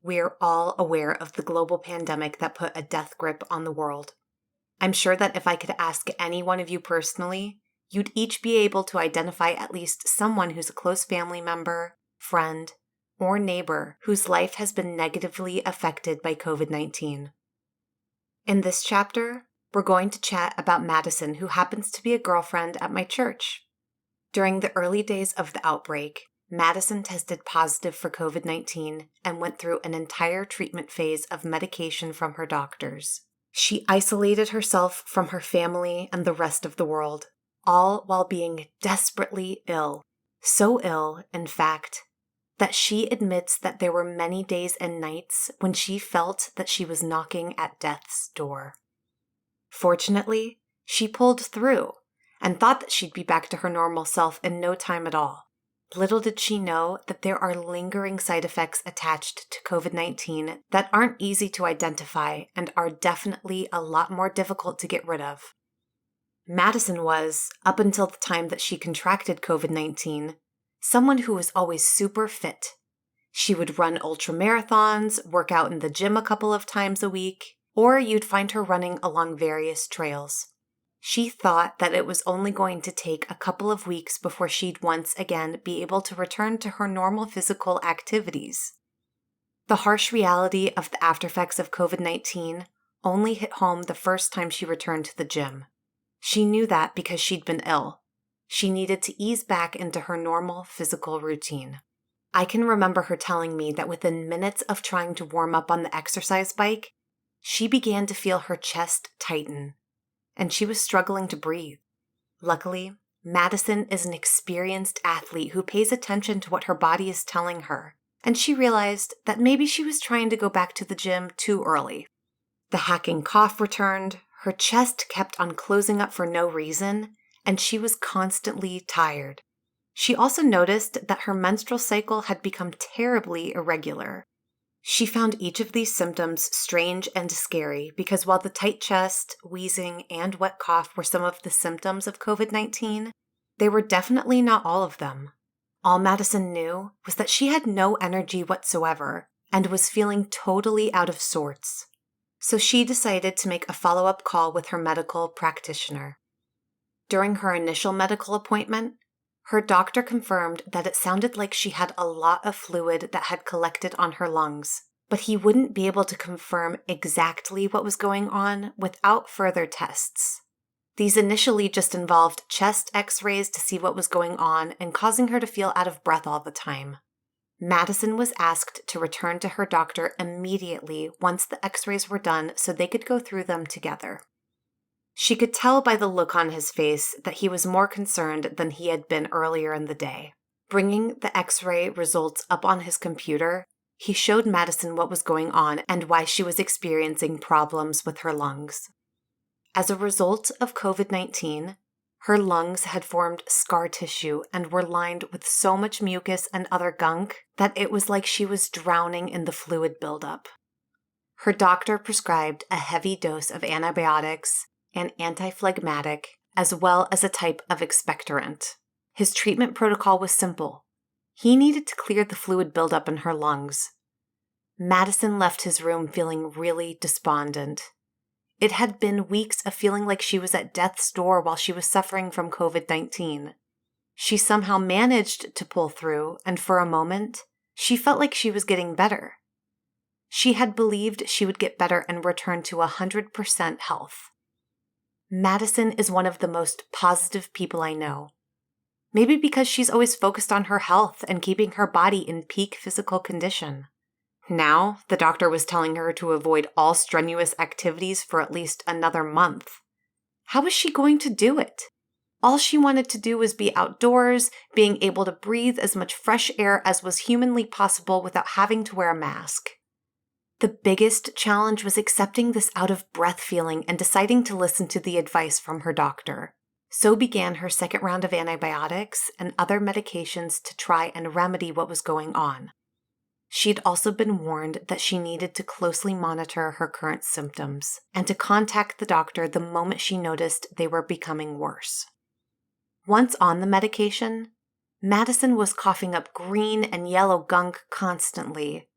we're all aware of the global pandemic that put a death grip on the world. I'm sure that if I could ask any one of you personally, you'd each be able to identify at least someone who's a close family member, friend, or neighbor whose life has been negatively affected by COVID-19. In this chapter, we're going to chat about Madison, who happens to be a girlfriend at my church. During the early days of the outbreak, Madison tested positive for COVID-19 and went through an entire treatment phase of medication from her doctors. She isolated herself from her family and the rest of the world, all while being desperately ill. So ill, in fact, that she admits that there were many days and nights when she felt that she was knocking at death's door. Fortunately, she pulled through and thought that she'd be back to her normal self in no time at all. Little did she know that there are lingering side effects attached to COVID-19 that aren't easy to identify and are definitely a lot more difficult to get rid of. Madison was, up until the time that she contracted COVID-19, someone who was always super fit. She would run ultramarathons, work out in the gym a couple of times a week, or you'd find her running along various trails. She thought that it was only going to take a couple of weeks before she'd once again be able to return to her normal physical activities. The harsh reality of the aftereffects of COVID-19 only hit home the first time she returned to the gym. She knew that because she'd been ill. She needed to ease back into her normal physical routine. I can remember her telling me that within minutes of trying to warm up on the exercise bike, she began to feel her chest tighten, and she was struggling to breathe. Luckily, Madison is an experienced athlete who pays attention to what her body is telling her, and she realized that maybe she was trying to go back to the gym too early. The hacking cough returned, her chest kept on closing up for no reason, and she was constantly tired. She also noticed that her menstrual cycle had become terribly irregular. She found each of these symptoms strange and scary because while the tight chest, wheezing, and wet cough were some of the symptoms of COVID-19, they were definitely not all of them. All Madison knew was that she had no energy whatsoever and was feeling totally out of sorts. So she decided to make a follow-up call with her medical practitioner. During her initial medical appointment, her doctor confirmed that it sounded like she had a lot of fluid that had collected on her lungs, but he wouldn't be able to confirm exactly what was going on without further tests. These initially just involved chest x-rays to see what was going on and causing her to feel out of breath all the time. Madison was asked to return to her doctor immediately once the x-rays were done so they could go through them together. She could tell by the look on his face that he was more concerned than he had been earlier in the day. Bringing the x-ray results up on his computer, he showed Madison what was going on and why she was experiencing problems with her lungs. As a result of COVID-19, her lungs had formed scar tissue and were lined with so much mucus and other gunk that it was like she was drowning in the fluid buildup. Her doctor prescribed a heavy dose of antibiotics, an antiphlegmatic, as well as a type of expectorant. His treatment protocol was simple. He needed to clear the fluid buildup in her lungs. Madison left his room feeling really despondent. It had been weeks of feeling like she was at death's door while she was suffering from COVID-19. She somehow managed to pull through, and for a moment, she felt like she was getting better. She had believed she would get better and return to 100% health. Madison is one of the most positive people I know. Maybe because she's always focused on her health and keeping her body in peak physical condition. Now, the doctor was telling her to avoid all strenuous activities for at least another month. How was she going to do it? All she wanted to do was be outdoors, being able to breathe as much fresh air as was humanly possible without having to wear a mask. The biggest challenge was accepting this out-of-breath feeling and deciding to listen to the advice from her doctor. So began her second round of antibiotics and other medications to try and remedy what was going on. She'd also been warned that she needed to closely monitor her current symptoms and to contact the doctor the moment she noticed they were becoming worse. Once on the medication, Madison was coughing up green and yellow gunk constantly,